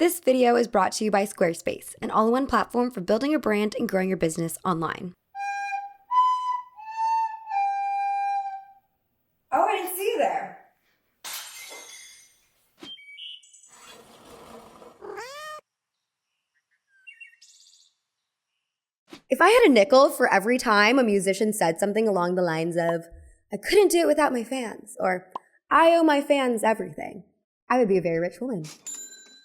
This video is brought to you by Squarespace, an all-in-one platform for building your brand and growing your business online. Oh, I didn't see you there. If I had a nickel for every time a musician said something along the lines of, "I couldn't do it without my fans," or "I owe my fans everything," I would be a very rich woman.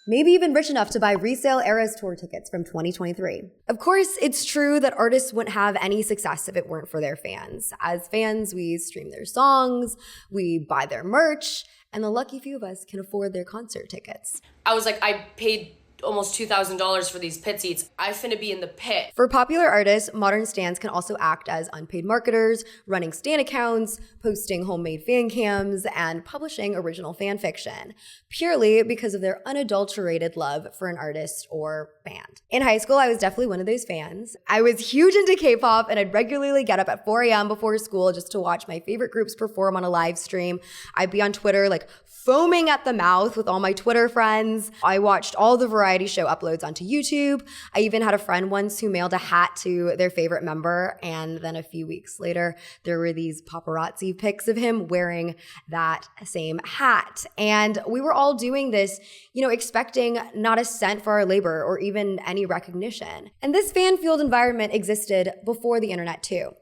Maybe even rich enough to buy resale Eras Tour tickets from 2023. Of course, it's true that artists wouldn't have any success if it weren't for their fans. As fans, we stream their songs, we buy their merch, and the lucky few of us can afford their concert tickets. I paid almost $2,000 for these pit seats. I finna be in the pit. For popular artists, modern stans can also act as unpaid marketers, running stan accounts, posting homemade fan cams, and publishing original fan fiction, purely because of their unadulterated love for an artist or band. In high school, I was definitely one of those fans. I was huge into K-pop, and I'd regularly get up at 4 a.m. before school just to watch my favorite groups perform on a live stream. I'd be on Twitter foaming at the mouth with all my Twitter friends. I watched all the variety show uploads onto YouTube. I even had a friend once who mailed a hat to their favorite member, and then a few weeks later, there were these paparazzi pics of him wearing that same hat. And we were all doing this, expecting not a cent for our labor or even any recognition. And this fan-fueled environment existed before the internet too.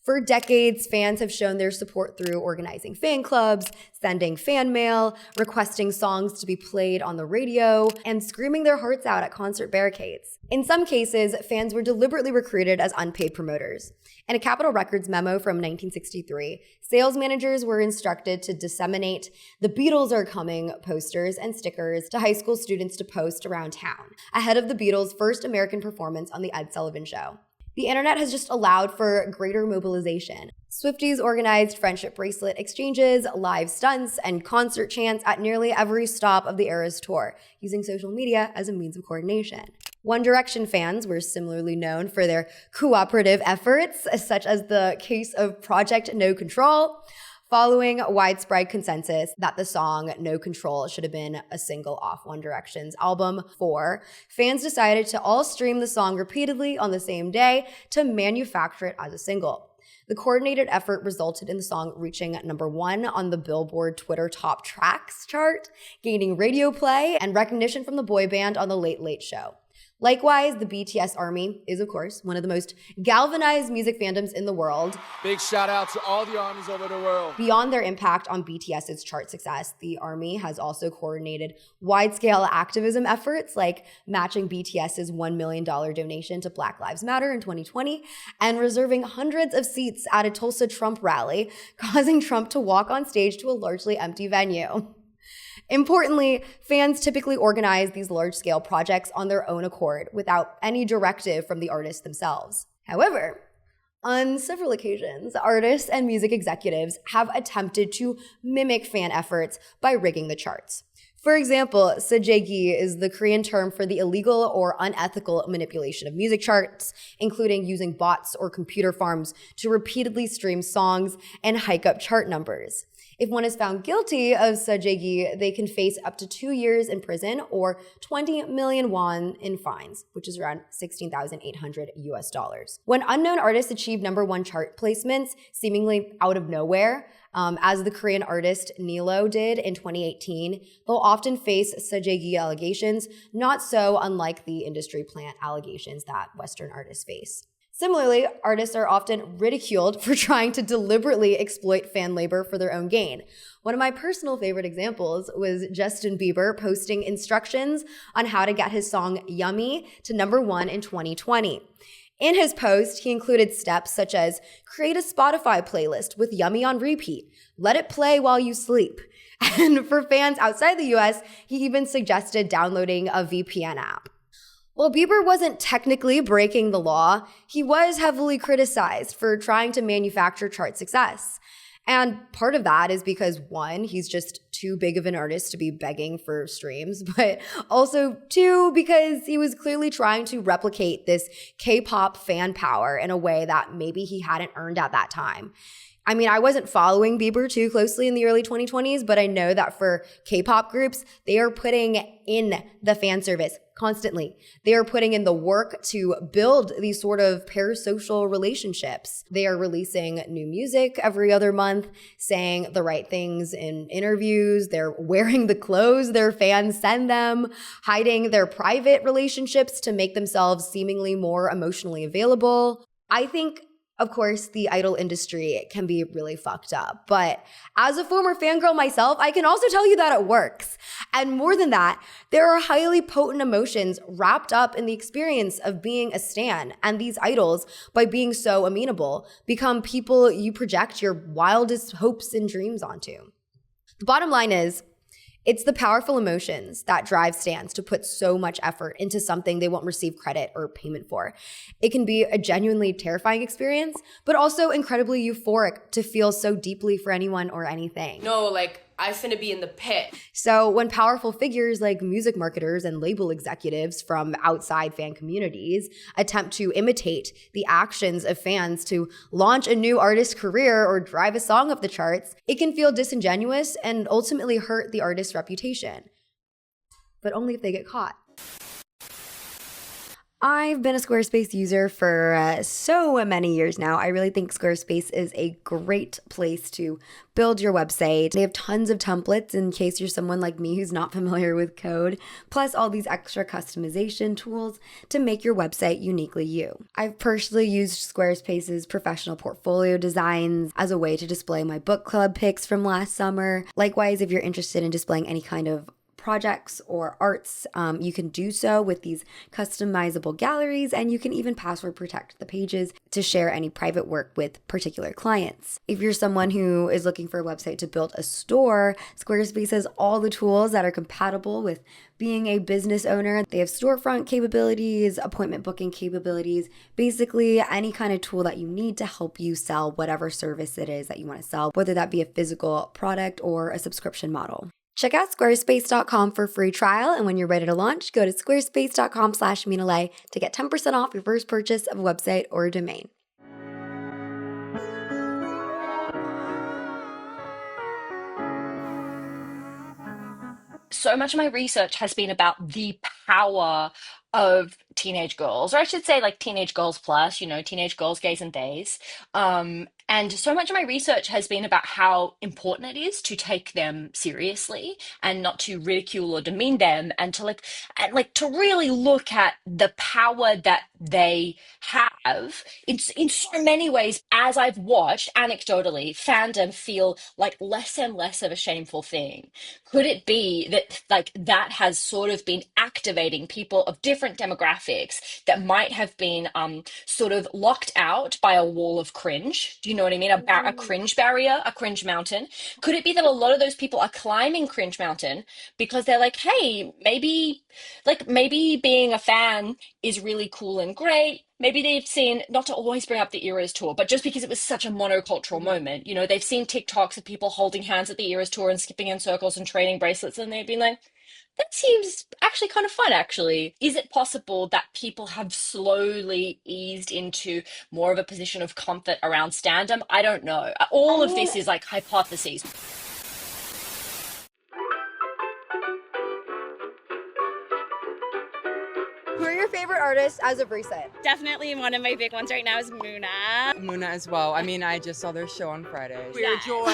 For decades, fans have shown their support through organizing fan clubs, sending fan mail, requesting songs to be played on the radio, and screaming their hearts out at concert barricades. In some cases, fans were deliberately recruited as unpaid promoters. In a Capitol Records memo from 1963, sales managers were instructed to disseminate "The Beatles Are Coming" posters and stickers to high school students to post around town, ahead of the Beatles' first American performance on The Ed Sullivan Show. The internet has just allowed for greater mobilization. Swifties organized friendship bracelet exchanges, live stunts, and concert chants at nearly every stop of the Eras Tour, using social media as a means of coordination. One Direction fans were similarly known for their cooperative efforts, such as the case of Project No Control. Following widespread consensus that the song No Control should have been a single off One Direction's album 4, fans decided to all stream the song repeatedly on the same day to manufacture it as a single. The coordinated effort resulted in the song reaching number 1 on the Billboard Twitter Top Tracks chart, gaining radio play and recognition from the boy band on The Late Late Show. Likewise, the BTS Army is, of course, one of the most galvanized music fandoms in the world. Big shout out to all the armies over the world. Beyond their impact on BTS's chart success, the Army has also coordinated wide-scale activism efforts like matching BTS's $1 million donation to Black Lives Matter in 2020 and reserving hundreds of seats at a Tulsa Trump rally, causing Trump to walk on stage to a largely empty venue. Importantly, fans typically organize these large-scale projects on their own accord without any directive from the artists themselves. However, on several occasions, artists and music executives have attempted to mimic fan efforts by rigging the charts. For example, sajegi is the Korean term for the illegal or unethical manipulation of music charts, including using bots or computer farms to repeatedly stream songs and hike up chart numbers. If one is found guilty of sajegi, they can face up to 2 years in prison or 20 million won in fines, which is around $16,800. When unknown artists achieve number 1 chart placements, seemingly out of nowhere, as the Korean artist Nilo did in 2018, they'll often face sajegi allegations, not so unlike the industry plant allegations that Western artists face. Similarly, artists are often ridiculed for trying to deliberately exploit fan labor for their own gain. One of my personal favorite examples was Justin Bieber posting instructions on how to get his song Yummy to number 1 in 2020. In his post, he included steps such as create a Spotify playlist with Yummy on repeat, let it play while you sleep. And for fans outside the US, he even suggested downloading a VPN app. While Bieber wasn't technically breaking the law, he was heavily criticized for trying to manufacture chart success. And part of that is because, 1, he's just too big of an artist to be begging for streams, but also 2, because he was clearly trying to replicate this K-pop fan power in a way that maybe he hadn't earned at that time. I mean, I wasn't following Bieber too closely in the early 2020s, but I know that for K-pop groups, they are putting in the fan service constantly. They are putting in the work to build these sort of parasocial relationships. They are releasing new music every other month, saying the right things in interviews. They're wearing the clothes their fans send them, hiding their private relationships to make themselves seemingly more emotionally available. I think, of course, the idol industry can be really fucked up. But as a former fangirl myself, I can also tell you that it works. And more than that, there are highly potent emotions wrapped up in the experience of being a stan. And these idols, by being so amenable, become people you project your wildest hopes and dreams onto. The bottom line is, it's the powerful emotions that drive stans to put so much effort into something they won't receive credit or payment for. It can be a genuinely terrifying experience, but also incredibly euphoric to feel so deeply for anyone or anything. No, like, I finna be in the pit. So when powerful figures like music marketers and label executives from outside fan communities attempt to imitate the actions of fans to launch a new artist's career or drive a song up the charts, it can feel disingenuous and ultimately hurt the artist's reputation. But only if they get caught. I've been a Squarespace user for so many years now. I really think Squarespace is a great place to build your website. They have tons of templates in case you're someone like me who's not familiar with code, plus all these extra customization tools to make your website uniquely you. I've personally used Squarespace's professional portfolio designs as a way to display my book club pics from last summer. Likewise, if you're interested in displaying any kind of projects or arts, you can do so with these customizable galleries, and you can even password protect the pages to share any private work with particular clients. If you're someone who is looking for a website to build a store, Squarespace has all the tools that are compatible with being a business owner. They have storefront capabilities, appointment booking capabilities, basically any kind of tool that you need to help you sell whatever service it is that you want to sell, whether that be a physical product or a subscription model. Check out squarespace.com for a free trial, and when you're ready to launch, go to squarespace.com/Minalay to get 10% off your first purchase of a website or a domain. So much of my research has been about the power of teenage girls, or I should say like teenage girls plus, teenage girls, gays and theys. And so much of my research has been about how important it is to take them seriously and not to ridicule or demean them, and to really look at the power that they have in so many ways. As I've watched anecdotally fandom feel like less and less of a shameful thing. Could it be that that has sort of been activating people of different demographics that might have been sort of locked out by a wall of cringe? Do you know what I mean? A cringe barrier, a cringe mountain. Could it be that a lot of those people are climbing cringe mountain because they're like, hey, maybe being a fan is really cool and great. Maybe they've seen, not to always bring up the Eras tour, but just because it was such a monocultural moment, they've seen TikToks of people holding hands at the Eras tour and skipping in circles and trading bracelets, and they've been like, that seems actually kind of fun, actually. Is it possible that people have slowly eased into more of a position of comfort around standum? I don't know. All of this is like hypotheses. Who are your favorite artists as of recent? Definitely one of my big ones right now is Mina. Muna as well. I mean, I just saw their show on Friday. Queer joy,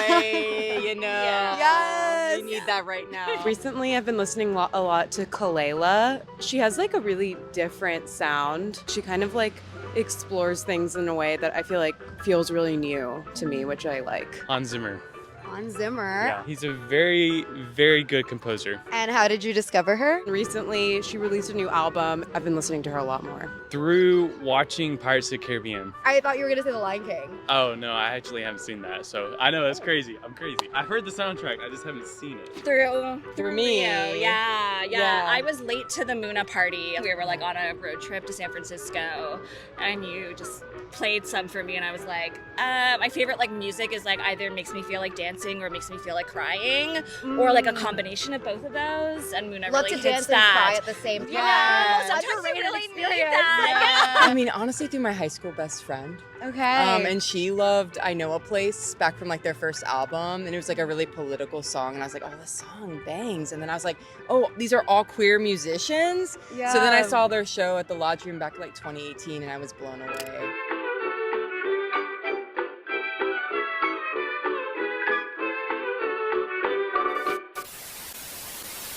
Yeah. Yes! We need that right now. Recently, I've been listening a lot to Kayla. She has like a really different sound. She kind of like explores things in a way that I feel like feels really new to me, which I like. Hans Zimmer. Hans Zimmer. Yeah, he's a very, very good composer. And how did you discover her? Recently, she released a new album. I've been listening to her a lot more. Through watching Pirates of the Caribbean. I thought you were going to say The Lion King. Oh, no, I actually haven't seen that. So I know, that's crazy. I'm crazy. I've heard the soundtrack. I just haven't seen it. Through me. Rio. Yeah. I was late to the Muna party. We were like on a road trip to San Francisco, and you just played some for me, and I was like, my favorite like music is like either makes me feel like dancing dancing or makes me feel like crying, or like a combination of both of those. And Mina Love really to hits dance and cry that. at the same time. Yeah, That's sometimes a you great really need experience. that. I mean, honestly, through my high school best friend. Okay. And she loved I Know a Place back from like their first album. And it was like a really political song. And I was like, oh, this song bangs. And then I was like, oh, these are all queer musicians. Yeah. So then I saw their show at the Lodge Room back in like 2018 and I was blown away.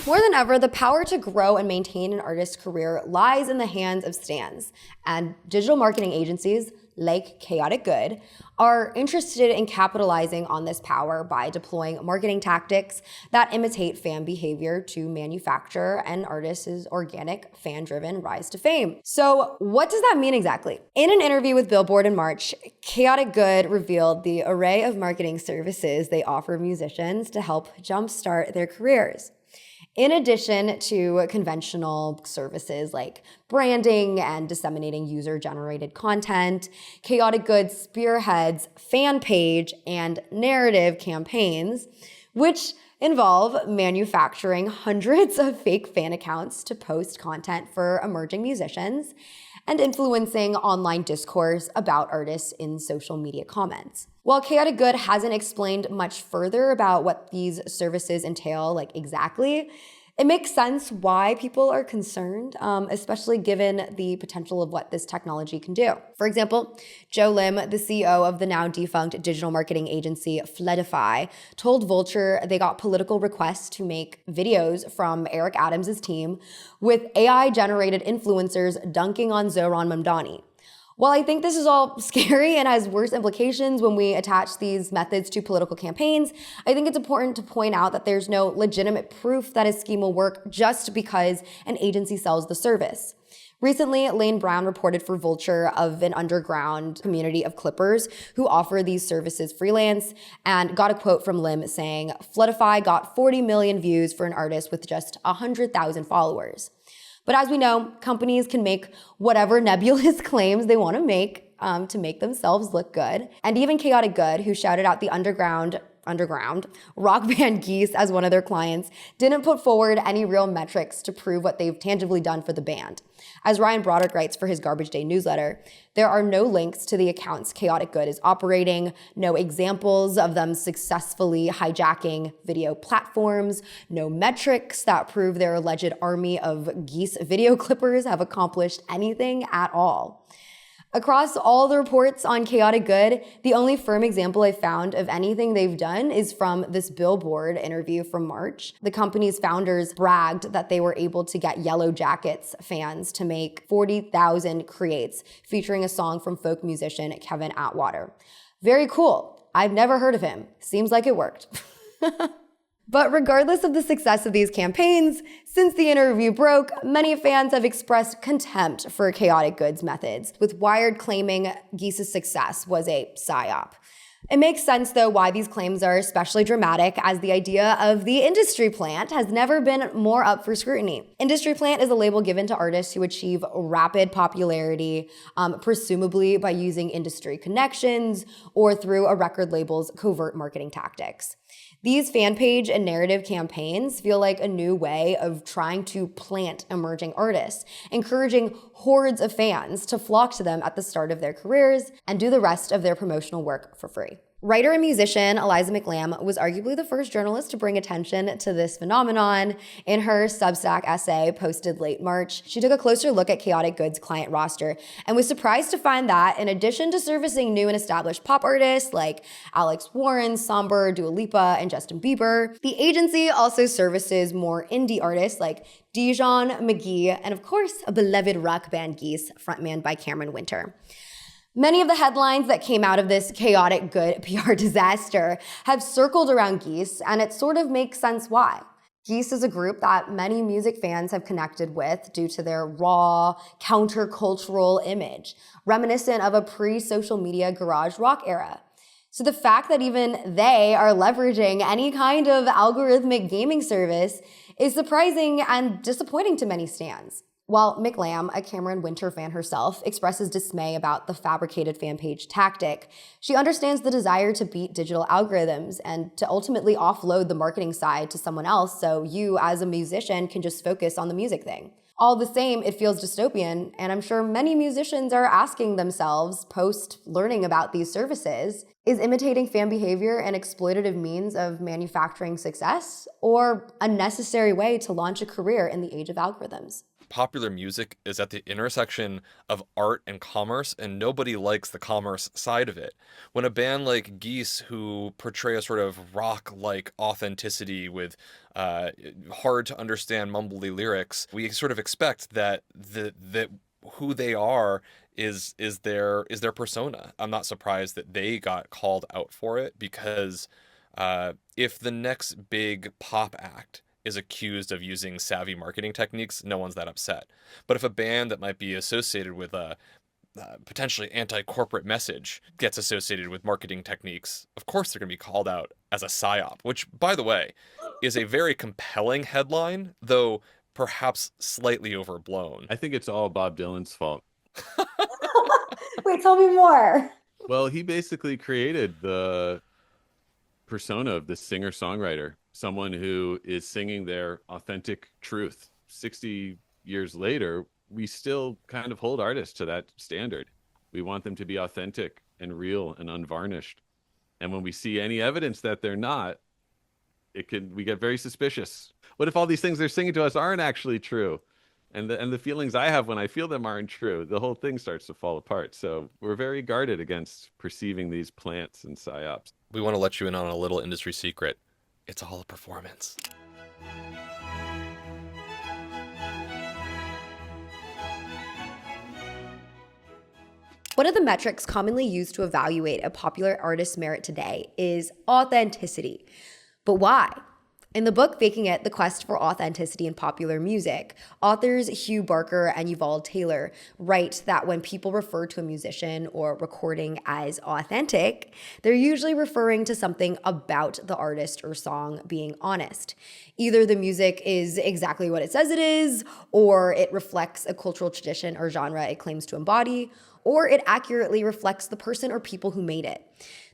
More than ever, the power to grow and maintain an artist's career lies in the hands of stans, and digital marketing agencies like Chaotic Good are interested in capitalizing on this power by deploying marketing tactics that imitate fan behavior to manufacture an artist's organic, fan-driven rise to fame. So what does that mean exactly? In an interview with Billboard in March, Chaotic Good revealed the array of marketing services they offer musicians to help jumpstart their careers. In addition to conventional services like branding and disseminating user-generated content, Chaotic Good spearheads fan page and narrative campaigns, which involve manufacturing hundreds of fake fan accounts to post content for emerging musicians and influencing online discourse about artists in social media comments. While Chaotic Good hasn't explained much further about what these services entail, like exactly, it makes sense why people are concerned, especially given the potential of what this technology can do. For example, Joe Lim, the CEO of the now defunct digital marketing agency Fledify, told Vulture they got political requests to make videos from Eric Adams' team with AI-generated influencers dunking on Zohran Mamdani. While I think this is all scary and has worse implications when we attach these methods to political campaigns, I think it's important to point out that there's no legitimate proof that a scheme will work just because an agency sells the service. Recently, Lane Brown reported for Vulture of an underground community of clippers who offer these services freelance and got a quote from Lim saying, "Floodify got 40 million views for an artist with just 100,000 followers." But as we know, companies can make whatever nebulous claims they want to make themselves look good. And even Chaotic Good, who shouted out the underground rock band Geese as one of their clients, didn't put forward any real metrics to prove what they've tangibly done for the band. As Ryan Broderick writes for his Garbage Day newsletter, there are no links to the accounts Chaotic Good is operating, no examples of them successfully hijacking video platforms, no metrics that prove their alleged army of Geese video clippers have accomplished anything at all. Across all the reports on Chaotic Good, the only firm example I found of anything they've done is from this Billboard interview from March. The company's founders bragged that they were able to get Yellow Jackets fans to make 40,000 creates featuring a song from folk musician Kevin Atwater. Very cool. I've never heard of him. Seems like it worked. But regardless of the success of these campaigns, since the interview broke, many fans have expressed contempt for Chaotic Good's methods, with Wired claiming Geese's success was a psyop. It makes sense, though, why these claims are especially dramatic, as the idea of the industry plant has never been more up for scrutiny. Industry plant is a label given to artists who achieve rapid popularity, presumably by using industry connections or through a record label's covert marketing tactics. These fan page and narrative campaigns feel like a new way of trying to plant emerging artists, encouraging hordes of fans to flock to them at the start of their careers and do the rest of their promotional work for free. Writer and musician Eliza McLamb was arguably the first journalist to bring attention to this phenomenon. In her Substack essay posted late March, she took a closer look at Chaotic Good's client roster and was surprised to find that, in addition to servicing new and established pop artists like Alex Warren, Somber, Dua Lipa, and Justin Bieber, the agency also services more indie artists like Dijon, McGee, and of course, a beloved rock band Geese, frontman by Cameron Winter. Many of the headlines that came out of this Chaotic Good PR disaster have circled around Geese, and it sort of makes sense why. Geese is a group that many music fans have connected with due to their raw, countercultural image, reminiscent of a pre-social media garage rock era. So the fact that even they are leveraging any kind of algorithmic gaming service is surprising and disappointing to many stans. While McLam, a Cameron Winter fan herself, expresses dismay about the fabricated fan page tactic, she understands the desire to beat digital algorithms and to ultimately offload the marketing side to someone else so you, as a musician, can just focus on the music thing. All the same, it feels dystopian, and I'm sure many musicians are asking themselves, post-learning about these services, is imitating fan behavior an exploitative means of manufacturing success, or a necessary way to launch a career in the age of algorithms? Popular music is at the intersection of art and commerce, and nobody likes the commerce side of it. When a band like Geese, who portray a sort of rock-like authenticity with hard to understand mumbly lyrics, we sort of expect that who they are is their persona. I'm not surprised that they got called out for it, because if the next big pop act is accused of using savvy marketing techniques, no one's that upset. But if a band that might be associated with a potentially anti-corporate message gets associated with marketing techniques, of course they're going to be called out as a psyop, which, by the way, is a very compelling headline, though perhaps slightly overblown. I think it's all Bob Dylan's fault. Wait, tell me more. Well, he basically created the persona of the singer-songwriter, someone who is singing their authentic truth. 60 years later, we still kind of hold artists to that standard. We want them to be authentic and real and unvarnished. And when we see any evidence that they're not, we get very suspicious. What if all these things they're singing to us aren't actually true? And the feelings I have when I feel them aren't true. The whole thing starts to fall apart. So we're very guarded against perceiving these plants and psyops. We want to let you in on a little industry secret. It's all a performance. One of the metrics commonly used to evaluate a popular artist's merit today is authenticity. But why? In the book Faking It, The Quest for Authenticity in Popular Music, authors Hugh Barker and Yuval Taylor write that when people refer to a musician or recording as authentic, they're usually referring to something about the artist or song being honest. Either the music is exactly what it says it is, or it reflects a cultural tradition or genre it claims to embody, or it accurately reflects the person or people who made it.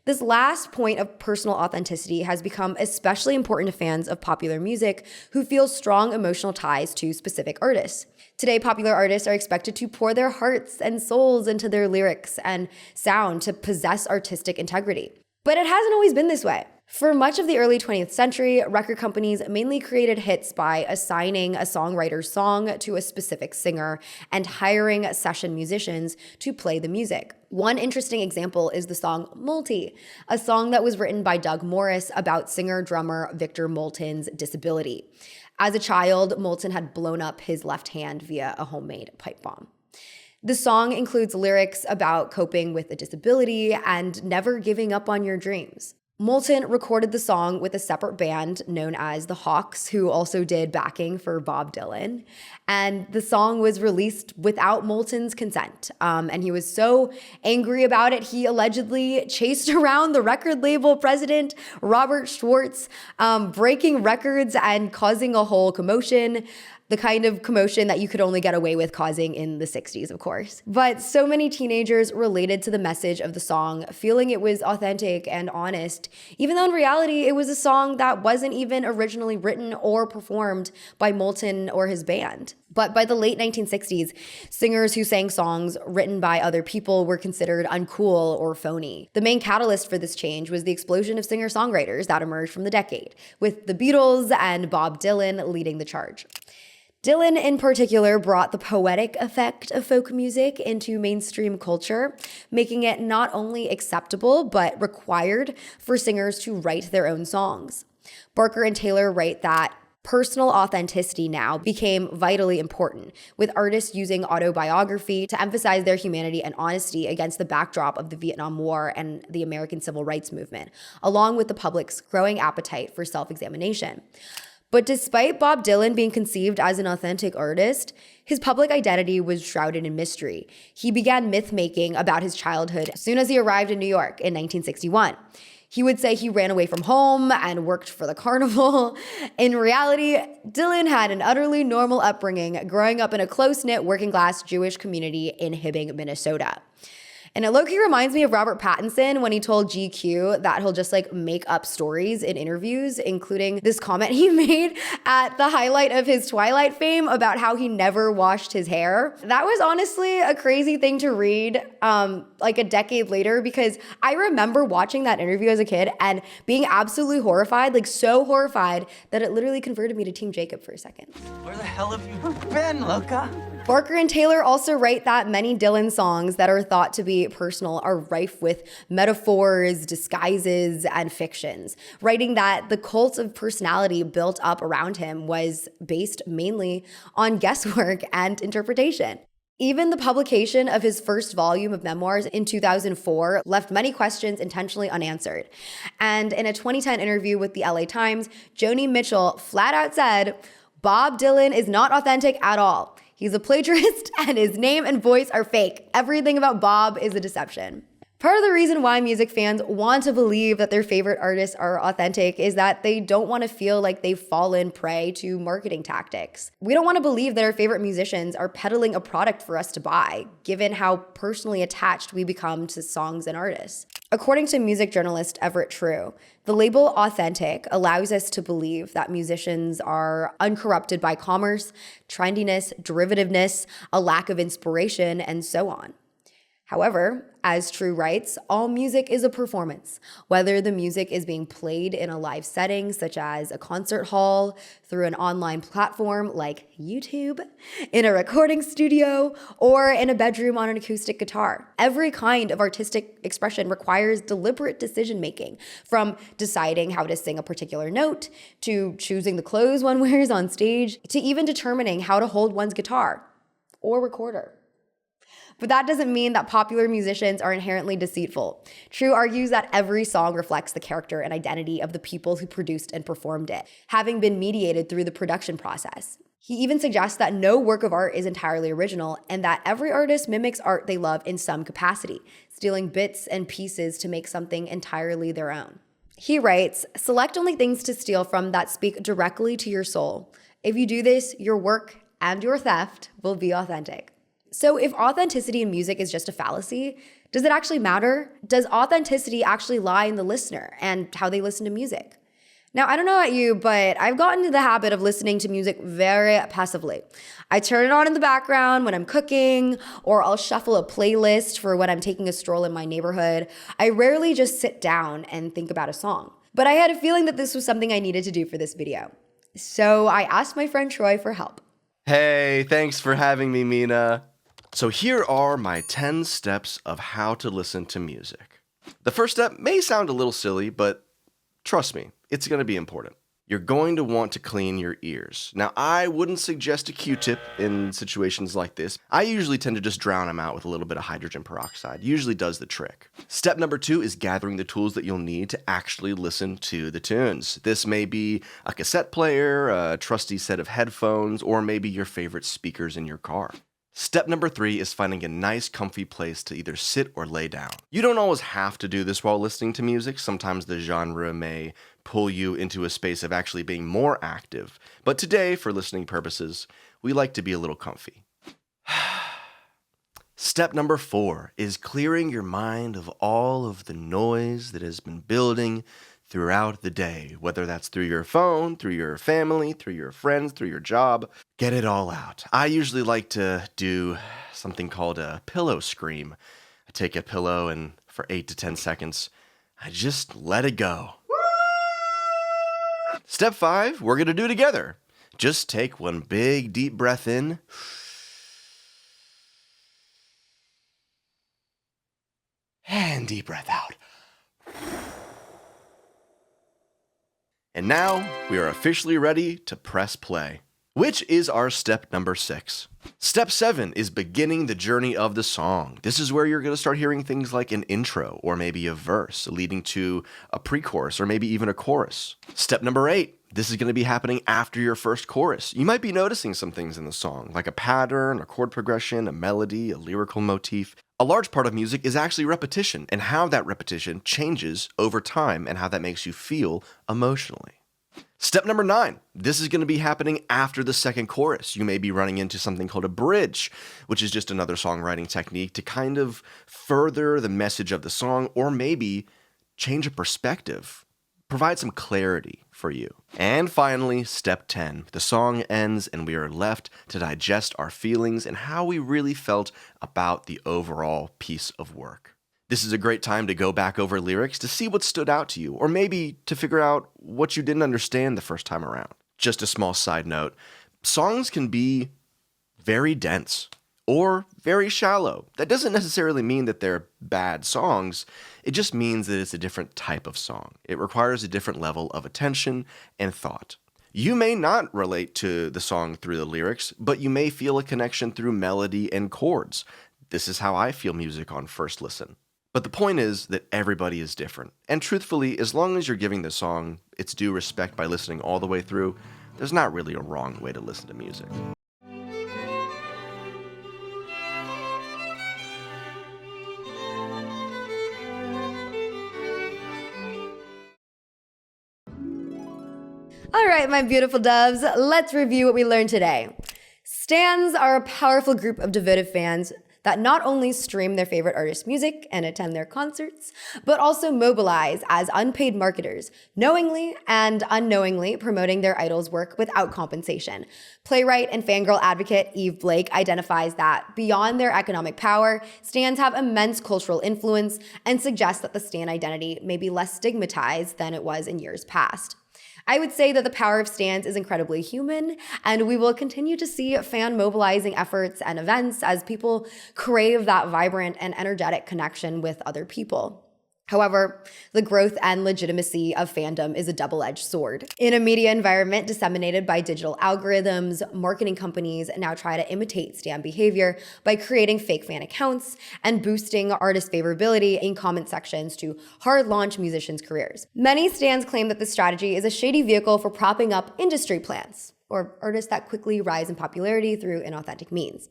This last point of personal authenticity has become especially important to fans of popular music who feel strong emotional ties to specific artists. Today, popular artists are expected to pour their hearts and souls into their lyrics and sound to possess artistic integrity. But it hasn't always been this way. For much of the early 20th century, record companies mainly created hits by assigning a songwriter's song to a specific singer and hiring session musicians to play the music. One interesting example is the song Multi, a song that was written by Doug Morris about singer-drummer Victor Moulton's disability. As a child, Moulton had blown up his left hand via a homemade pipe bomb. The song includes lyrics about coping with a disability and never giving up on your dreams. Moulton recorded the song with a separate band known as the Hawks, who also did backing for Bob Dylan. And the song was released without Moulton's consent. And he was so angry about it, he allegedly chased around the record label president, Robert Schwartz, breaking records and causing a whole commotion. The kind of commotion that you could only get away with causing in the 60s, of course. But so many teenagers related to the message of the song, feeling it was authentic and honest, even though in reality it was a song that wasn't even originally written or performed by Moulton or his band. But by the late 1960s, singers who sang songs written by other people were considered uncool or phony. The main catalyst for this change was the explosion of singer-songwriters that emerged from the decade, with the Beatles and Bob Dylan leading the charge. Dylan, in particular, brought the poetic effect of folk music into mainstream culture, making it not only acceptable, but required for singers to write their own songs. Barker and Taylor write that personal authenticity now became vitally important, with artists using autobiography to emphasize their humanity and honesty against the backdrop of the Vietnam War and the American Civil Rights Movement, along with the public's growing appetite for self-examination. But despite Bob Dylan being conceived as an authentic artist, his public identity was shrouded in mystery. He began myth-making about his childhood as soon as he arrived in New York in 1961. He would say he ran away from home and worked for the carnival. In reality, Dylan had an utterly normal upbringing, growing up in a close-knit working-class Jewish community in Hibbing, Minnesota. And it low-key reminds me of Robert Pattinson when he told GQ that he'll just like make up stories in interviews, including this comment he made at the highlight of his Twilight fame about how he never washed his hair. That was honestly a crazy thing to read like a decade later, because I remember watching that interview as a kid and being absolutely horrified, like so horrified that it literally converted me to Team Jacob for a second. Where the hell have you been, Luca? Barker and Taylor also write that many Dylan songs that are thought to be personal are rife with metaphors, disguises, and fictions, writing that the cult of personality built up around him was based mainly on guesswork and interpretation. Even the publication of his first volume of memoirs in 2004 left many questions intentionally unanswered. And in a 2010 interview with the LA Times, Joni Mitchell flat out said, "Bob Dylan is not authentic at all. He's a plagiarist and his name and voice are fake. Everything about Bob is a deception." Part of the reason why music fans want to believe that their favorite artists are authentic is that they don't want to feel like they've fallen prey to marketing tactics. We don't want to believe that our favorite musicians are peddling a product for us to buy, given how personally attached we become to songs and artists. According to music journalist Everett True, the label authentic allows us to believe that musicians are uncorrupted by commerce, trendiness, derivativeness, a lack of inspiration, and so on. However, as True writes, all music is a performance, whether the music is being played in a live setting, such as a concert hall, through an online platform like YouTube, in a recording studio, or in a bedroom on an acoustic guitar. Every kind of artistic expression requires deliberate decision-making, from deciding how to sing a particular note, to choosing the clothes one wears on stage, to even determining how to hold one's guitar or recorder. But that doesn't mean that popular musicians are inherently deceitful. True argues that every song reflects the character and identity of the people who produced and performed it, having been mediated through the production process. He even suggests that no work of art is entirely original, and that every artist mimics art they love in some capacity, stealing bits and pieces to make something entirely their own. He writes, "Select only things to steal from that speak directly to your soul. If you do this, your work and your theft will be authentic." So if authenticity in music is just a fallacy, does it actually matter? Does authenticity actually lie in the listener and how they listen to music? Now, I don't know about you, but I've gotten into the habit of listening to music very passively. I turn it on in the background when I'm cooking, or I'll shuffle a playlist for when I'm taking a stroll in my neighborhood. I rarely just sit down and think about a song. But I had a feeling that this was something I needed to do for this video. So I asked my friend Troy for help. Hey, thanks for having me, Mina. So here are my 10 steps of how to listen to music. The first step may sound a little silly, but trust me, it's going to be important. You're going to want to clean your ears. Now, I wouldn't suggest a Q-tip in situations like this. I usually tend to just drown them out with a little bit of hydrogen peroxide. Usually does the trick. Step number 2 is gathering the tools that you'll need to actually listen to the tunes. This may be a cassette player, a trusty set of headphones, or maybe your favorite speakers in your car. Step number 3 is finding a nice, comfy place to either sit or lay down. You don't always have to do this while listening to music. Sometimes the genre may pull you into a space of actually being more active. But today, for listening purposes, we like to be a little comfy. Step number 4 is clearing your mind of all of the noise that has been building throughout the day, whether that's through your phone, through your family, through your friends, through your job. Get it all out. I usually like to do something called a pillow scream. I take a pillow and for 8 to 10 seconds, I just let it go. Step 5, we're gonna do together. Just take one big deep breath in. And deep breath out. And now we are officially ready to press play, which is our step number 6. Step 7 is beginning the journey of the song. This is where you're going to start hearing things like an intro or maybe a verse leading to a pre-chorus or maybe even a chorus. Step number 8 This is going to be happening after your first chorus. You might be noticing some things in the song, like a pattern, a chord progression, a melody, a lyrical motif. A large part of music is actually repetition, and how that repetition changes over time and how that makes you feel emotionally. Step number 9. This is going to be happening after the second chorus. You may be running into something called a bridge, which is just another songwriting technique to kind of further the message of the song, or maybe change a perspective, provide some clarity for you. And finally, step 10. The song ends and we are left to digest our feelings and how we really felt about the overall piece of work. This is a great time to go back over lyrics to see what stood out to you, or maybe to figure out what you didn't understand the first time around. Just a small side note, songs can be very dense or very shallow. That doesn't necessarily mean that they're bad songs. It just means that it's a different type of song. It requires a different level of attention and thought. You may not relate to the song through the lyrics, but you may feel a connection through melody and chords. This is how I feel music on first listen. But the point is that everybody is different. And truthfully, as long as you're giving the song its due respect by listening all the way through, there's not really a wrong way to listen to music. All right, my beautiful doves, let's review what we learned today. Stans are a powerful group of devoted fans that not only stream their favorite artists' music and attend their concerts, but also mobilize as unpaid marketers, knowingly and unknowingly promoting their idols' work without compensation. Playwright and fangirl advocate Eve Blake identifies that beyond their economic power, stans have immense cultural influence and suggests that the stan identity may be less stigmatized than it was in years past. I would say that the power of stans is incredibly human, and we will continue to see fan mobilizing efforts and events as people crave that vibrant and energetic connection with other people. However, the growth and legitimacy of fandom is a double-edged sword. In a media environment disseminated by digital algorithms, marketing companies now try to imitate stan behavior by creating fake fan accounts and boosting artist favorability in comment sections to hard launch musicians' careers. Many stans claim that this strategy is a shady vehicle for propping up industry plans, or artists that quickly rise in popularity through inauthentic means.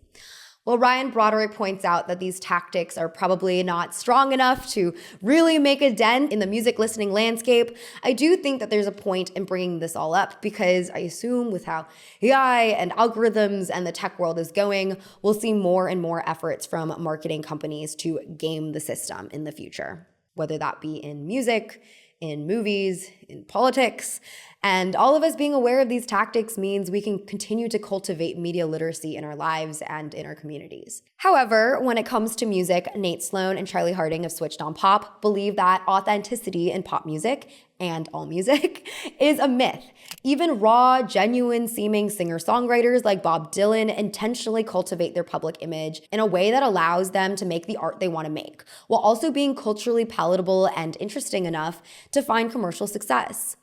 Well, Ryan Broderick points out that these tactics are probably not strong enough to really make a dent in the music listening landscape. I do think that there's a point in bringing this all up because I assume with how AI and algorithms and the tech world is going, we'll see more and more efforts from marketing companies to game the system in the future, whether that be in music, in movies, in politics. And all of us being aware of these tactics means we can continue to cultivate media literacy in our lives and in our communities. However, when it comes to music, Nate Sloan and Charlie Harding of Switched on Pop believe that authenticity in pop music, and all music, is a myth. Even raw, genuine-seeming singer-songwriters like Bob Dylan intentionally cultivate their public image in a way that allows them to make the art they want to make, while also being culturally palatable and interesting enough to find commercial success.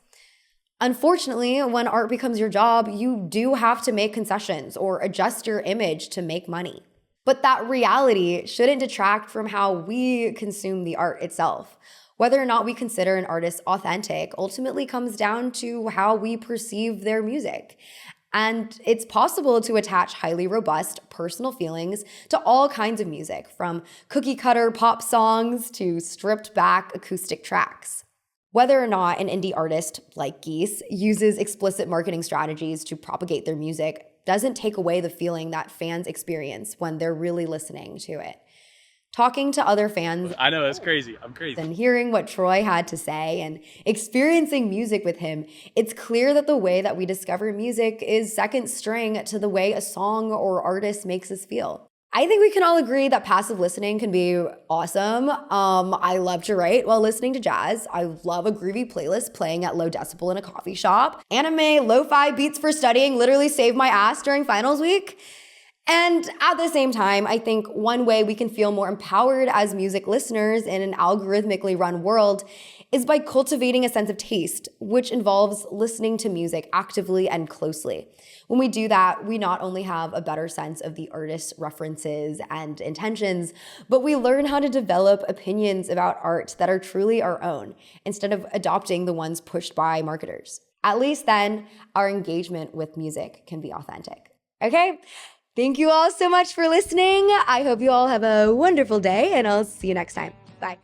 Unfortunately, when art becomes your job, you do have to make concessions or adjust your image to make money. But that reality shouldn't detract from how we consume the art itself. Whether or not we consider an artist authentic ultimately comes down to how we perceive their music. And it's possible to attach highly robust personal feelings to all kinds of music, from cookie-cutter pop songs to stripped-back acoustic tracks. Whether or not an indie artist like Geese uses explicit marketing strategies to propagate their music doesn't take away the feeling that fans experience when they're really listening to it. Talking to other fans, I know, that's crazy. I'm crazy. And hearing what Troy had to say and experiencing music with him, it's clear that the way that we discover music is second string to the way a song or artist makes us feel. I think we can all agree that passive listening can be awesome. I love to write while listening to jazz. I love a groovy playlist playing at low decibel in a coffee shop. Anime, lo-fi beats for studying literally saved my ass during finals week. And at the same time, I think one way we can feel more empowered as music listeners in an algorithmically run world is by cultivating a sense of taste, which involves listening to music actively and closely. When we do that, we not only have a better sense of the artist's references and intentions, but we learn how to develop opinions about art that are truly our own, instead of adopting the ones pushed by marketers. At least then, our engagement with music can be authentic. Okay? Thank you all so much for listening. I hope you all have a wonderful day, and I'll see you next time. Bye.